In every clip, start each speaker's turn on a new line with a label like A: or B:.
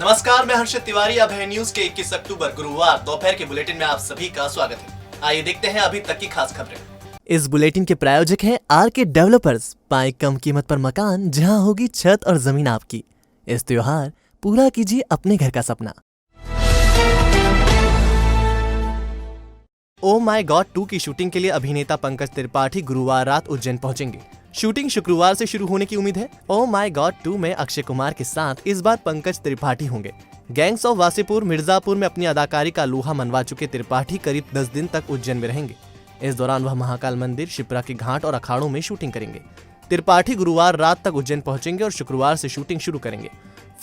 A: नमस्कार, मैं हर्षित तिवारी। अब है न्यूज के 21 अक्टूबर गुरुवार दोपहर के बुलेटिन में आप सभी का स्वागत है। आइए देखते हैं अभी तक की खास खबरें। इस बुलेटिन के प्रायोजक हैं आरके डेवलपर्स। पाएं कम कीमत पर मकान जहां होगी छत और जमीन आपकी। इस त्योहार पूरा कीजिए अपने घर का सपना। ओ माय गॉड 2 की शूटिंग के लिए अभिनेता पंकज त्रिपाठी गुरुवार रात उज्जैन पहुंचेंगे। शूटिंग शुक्रवार से शुरू होने की उम्मीद है। ओ माय गॉड 2 में अक्षय कुमार के साथ इस बार पंकज त्रिपाठी होंगे। गैंग्स ऑफ वासेपुर मिर्जापुर में अपनी अदाकारी का लोहा मनवा चुके त्रिपाठी करीब 10 दिन तक उज्जैन में रहेंगे। इस दौरान वह महाकाल मंदिर, शिप्रा के घाट और अखाड़ों में शूटिंग करेंगे। त्रिपाठी गुरुवार रात तक उज्जैन पहुंचेंगे और शुक्रवार से शूटिंग शुरू करेंगे।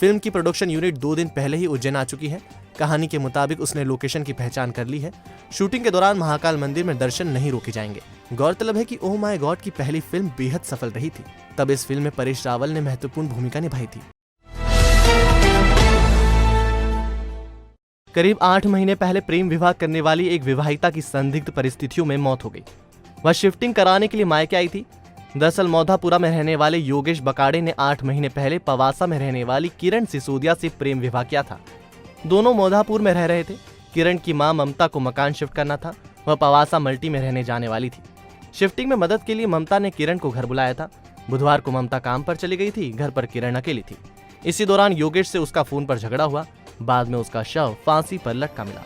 A: फिल्म की प्रोडक्शन यूनिट 2 दिन पहले ही उज्जैन आ चुकी है। कहानी के मुताबिक उसने लोकेशन की पहचान कर ली है। शूटिंग के दौरान महाकाल मंदिर में दर्शन नहीं रोके जाएंगे। गौरतलब है कि ओ माय गॉड की पहली फिल्म बेहद सफल रही थी। तब इस फिल्म में परेश रावल ने महत्वपूर्ण भूमिका निभाई थी। करीब 8 महीने पहले प्रेम विवाह करने वाली एक विवाहिता की संदिग्ध परिस्थितियों में मौत हो गई। वह शिफ्टिंग कराने के लिए मायके आई थी। दरअसल मौधापुरा में रहने वाले योगेश बकाड़े ने 8 महीने पहले पवासा में रहने वाली किरण सिसोदिया से प्रेम विवाह किया था। दोनों मौधापुर में रह रहे थे। किरण की मां ममता को मकान शिफ्ट करना था। वह पवासा मल्टी में रहने जाने वाली थी। शिफ्टिंग में मदद के लिए ममता ने किरण को घर बुलाया था। बुधवार को ममता काम पर चली गई थी। घर पर किरण अकेली थी। इसी दौरान योगेश से उसका फोन पर झगड़ा हुआ। बाद में उसका शव फांसी पर लटका मिला।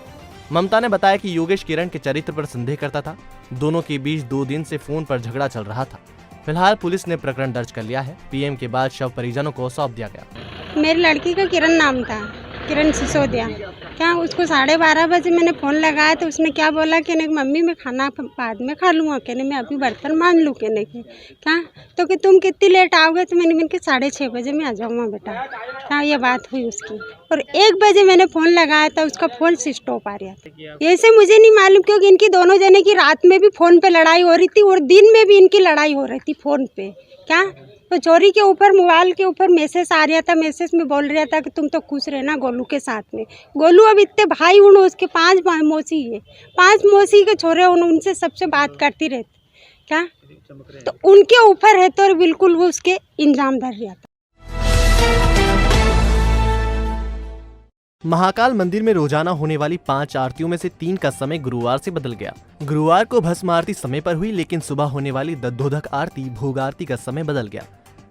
A: ममता ने बताया कि योगेश किरण के चरित्र पर संदेह करता था। दोनों के बीच 2 दिन से फोन पर झगड़ा चल रहा था। फिलहाल पुलिस ने प्रकरण दर्ज कर लिया है। पीएम के बाद शव परिजनों को सौंप दिया गया।
B: मेरी लड़की का किरण नाम था, किरण सिसोदिया। क्या उसको 12:30 बजे मैंने फ़ोन लगाया तो उसने क्या बोला कि नहीं मम्मी मैं खाना बाद में खा लूँगा, कहने मैं अभी बर्तन मान लूँ, कहने के क्या तो कि तुम कितनी लेट आओगे, तो मैंने के 6:30 बजे मैं आ जाऊँगा बेटा। क्या ये बात हुई उसकी। और 1 बजे मैंने फ़ोन लगाया था, उसका फ़ोन स्विच ऑफ आ रहा था। ऐसे मुझे नहीं मालूम क्योंकि इनकी दोनों जने की रात में भी फ़ोन पे लड़ाई हो रही थी और दिन में भी इनकी लड़ाई हो रही थी फ़ोन पे। क्या तो चोरी के ऊपर मोबाइल के ऊपर मैसेज आ रहा था। मैसेज में बोल रहा था कि तुम तो खुश रहना गोलू के साथ में। गोलू अब इतने भाई उन उसके 5 मौसी है, 5 मौसी के छोरे उनसे सबसे बात करती रहती। क्या तो उनके ऊपर है तो बिल्कुल वो उसके इंजाम धर रहा था।
A: महाकाल मंदिर में रोजाना होने वाली 5 आरतियों में से 3 का समय गुरुवार से बदल गया। गुरुवार को भस्म आरती समय पर हुई, लेकिन सुबह होने वाली दद्धोदक आरती भोग आरती का समय बदल गया।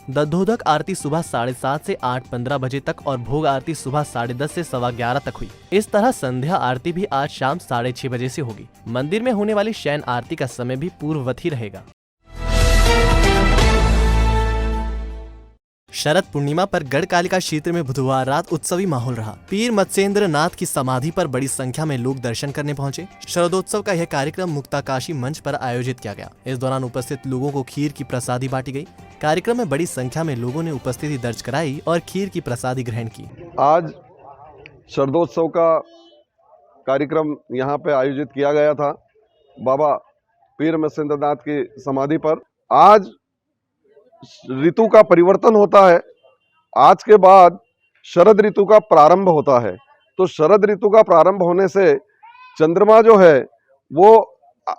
A: दद्धोदक आरती सुबह 7:30 से 8:15 बजे तक और भोग आरती सुबह 10:30 से 11:15 तक हुई। इस तरह संध्या आरती भी आज शाम 6:30 बजे से होगी। मंदिर में होने वाली शयन आरती का समय भी पूर्ववत ही रहेगा। शरद पूर्णिमा पर गढ़कालिका क्षेत्र में बुधवार रात उत्सवी माहौल रहा। पीर मत्स्येंद्र नाथ की समाधि पर बड़ी संख्या में लोग दर्शन करने पहुंचे। शरदोत्सव का यह कार्यक्रम मुक्ताकाशी मंच पर आयोजित किया गया। इस दौरान उपस्थित लोगों को खीर की प्रसादी बांटी गई। कार्यक्रम में बड़ी संख्या में लोगों ने उपस्थिति दर्ज कराई और खीर की प्रसादी ग्रहण की।
C: आज शरदोत्सव का कार्यक्रम यहाँ पे आयोजित किया गया था बाबा पीर मत्स्येंद्र नाथ की समाधि पर। आज ऋतु का परिवर्तन होता है। आज के बाद शरद ऋतु का प्रारंभ होता है। तो शरद ऋतु का प्रारंभ होने से चंद्रमा जो है वो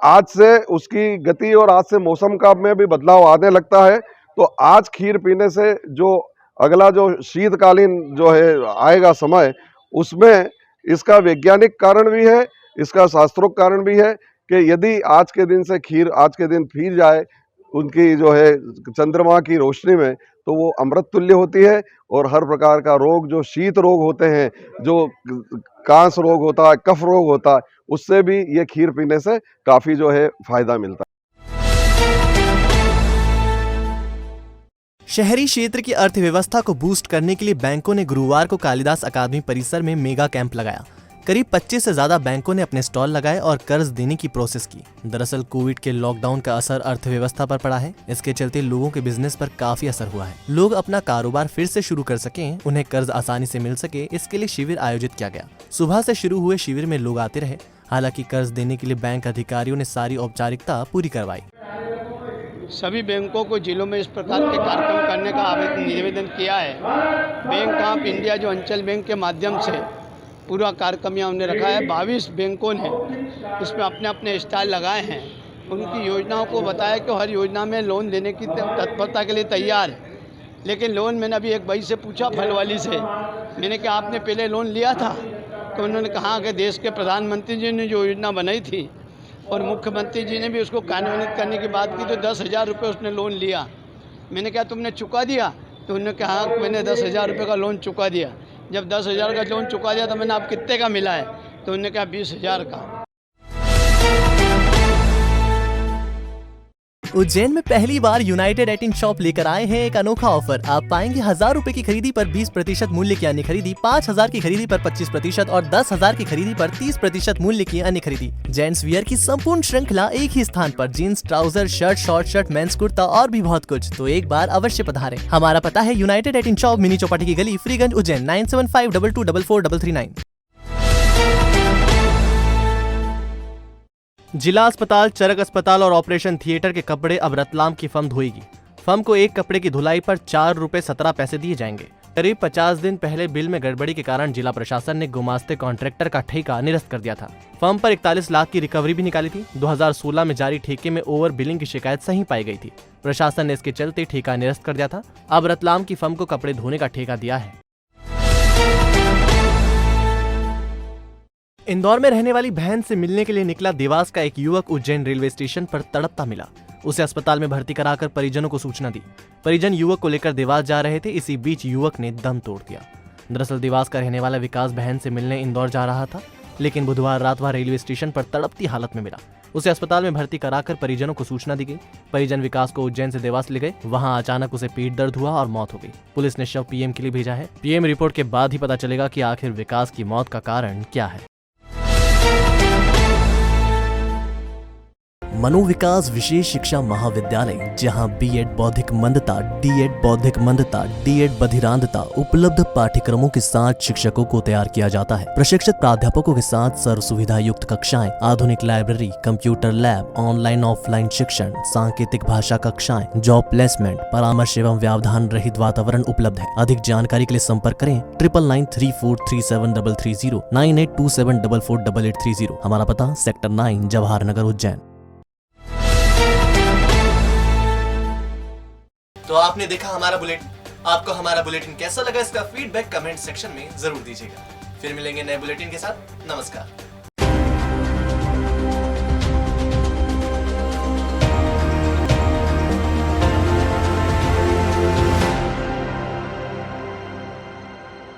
C: आज से उसकी गति और आज से मौसम का में भी बदलाव आने लगता है। तो आज खीर पीने से जो अगला जो शीतकालीन जो है आएगा समय, उसमें इसका वैज्ञानिक कारण भी है, इसका शास्त्रोक्त कारण भी है कि यदि आज के दिन से खीर आज के दिन पी जाए उनकी जो है चंद्रमा की रोशनी में, तो वो अमृत तुल्य होती है और हर प्रकार का रोग, जो शीत रोग होते हैं, जो कांस रोग होता है, कफ रोग होता है, उससे भी ये खीर पीने से काफी जो है फायदा मिलता है।
A: शहरी क्षेत्र की अर्थव्यवस्था को बूस्ट करने के लिए बैंकों ने गुरुवार को कालिदास अकादमी परिसर में मेगा कैंप लगाया। करीब 25 से ज्यादा बैंकों ने अपने स्टॉल लगाए और कर्ज देने की प्रोसेस की। दरअसल कोविड के लॉकडाउन का असर अर्थव्यवस्था पर पड़ा है। इसके चलते लोगों के बिजनेस पर काफी असर हुआ है। लोग अपना कारोबार फिर से शुरू कर सकें, उन्हें कर्ज आसानी से मिल सके, इसके लिए शिविर आयोजित किया गया। सुबह से शुरू हुए शिविर में लोग आते रहे। हालांकि कर्ज देने के लिए बैंक अधिकारियों ने सारी औपचारिकता पूरी करवाई।
D: सभी बैंकों को जिलों में इस प्रकार के कार्यक्रम करने का निवेदन किया है। बैंक ऑफ इंडिया जो अंचल बैंक के माध्यम से पूरा कार्यक्रम यहाँ हमने रखा है। 22 बैंकों ने इसमें अपने अपने स्टाइल लगाए हैं। उनकी योजनाओं को बताया कि हर योजना में लोन देने की तत्परता के लिए तैयार है। लेकिन लोन मैंने अभी एक भाई से पूछा, फल वाली से, मैंने कहा आपने पहले लोन लिया था? तो उन्होंने कहा कि देश के प्रधानमंत्री जी ने जो योजना बनाई थी और मुख्यमंत्री जी ने भी उसको कार्यान्वित करने की बात की, तो 10,000 रुपये उसने लोन लिया। मैंने कहा तुमने चुका दिया? तो उन्होंने कहा मैंने 10,000 रुपये का लोन चुका दिया। जब 10,000 का लोन चुका दिया तो मैंने आप कितने का मिला है? तो उन्होंने कहा 20,000 का।
A: उज्जैन में पहली बार यूनाइटेड 18 शॉप लेकर आए हैं एक अनोखा ऑफर। आप पाएंगे 1,000 रुपए की खरीदी पर 20% मूल्य की अन्य खरीदी, 5,000 की खरीदी पर 25% और 10,000 की खरीदी पर 30% मूल्य की अन्य खरीदी। जेंट्स वियर की संपूर्ण श्रृंखला एक ही स्थान पर, jeans, trouser, shirt, short shirt, men's kurta और भी बहुत कुछ। तो एक बार अवश्य पधारें। हमारा पता है यूनाइटेड 18 शॉप, मिनी चौपाटी की गली, फ्रीगंज, उज्जैन 9752244339। जिला अस्पताल, चरक अस्पताल और ऑपरेशन थिएटर के कपड़े अब रतलाम की फर्म धोएगी। फर्म को एक कपड़े की धुलाई पर 4 रुपए 17 पैसे दिए जाएंगे। करीब 50 दिन पहले बिल में गड़बड़ी के कारण जिला प्रशासन ने गुमास्ते कॉन्ट्रैक्टर का ठेका निरस्त कर दिया था। फर्म पर 41 लाख की रिकवरी भी निकाली थी। 2016 में जारी ठेके में ओवर बिलिंग की शिकायत सही पाई गई थी। प्रशासन ने इसके चलते ठेका निरस्त कर दिया था। अब रतलाम की फर्म को कपड़े धोने का ठेका दिया है। इंदौर में रहने वाली बहन से मिलने के लिए निकला देवास का एक युवक उज्जैन रेलवे स्टेशन पर तड़पता मिला। उसे अस्पताल में भर्ती कराकर परिजनों को सूचना दी। परिजन युवक को लेकर देवास जा रहे थे। इसी बीच युवक ने दम तोड़ दिया। दरअसल देवास का रहने वाला विकास बहन से मिलने इंदौर जा रहा था, लेकिन बुधवार रात वह रेलवे स्टेशन पर तड़पती हालत में मिला। उसे अस्पताल में भर्ती कराकर परिजनों को सूचना दी गई। परिजन विकास को उज्जैन से देवास ले गए। वहां अचानक उसे पेट दर्द हुआ और मौत हो गई। पुलिस ने शव पीएम के लिए भेजा है। पीएम रिपोर्ट के बाद ही पता चलेगा कि आखिर विकास की मौत का कारण क्या है। मनोविकास विशेष शिक्षा महाविद्यालय, जहां बीएड बौद्धिक मंदता, डीएड बौद्धिक मंदता, डीएड बधिरांधता उपलब्ध पाठ्यक्रमों के साथ शिक्षकों को तैयार किया जाता है। प्रशिक्षित प्राध्यापकों के साथ सर्व सुविधा युक्त कक्षाएं, आधुनिक library, computer lab, online offline शिक्षण, सांकेतिक भाषा कक्षाएं, जॉब प्लेसमेंट, परामर्श एवं व्यवधान रहित वातावरण उपलब्ध है। अधिक जानकारी के लिए संपर्क करें 9993437330 9827448830। हमारा पता सेक्टर 9 जवाहर नगर उज्जैन। तो आपने देखा हमारा बुलेटिन। आपको हमारा बुलेटिन कैसा लगा, इसका फीडबैक कमेंट सेक्शन में जरूर दीजिएगा। फिर मिलेंगे नए बुलेटिन के साथ। नमस्कार।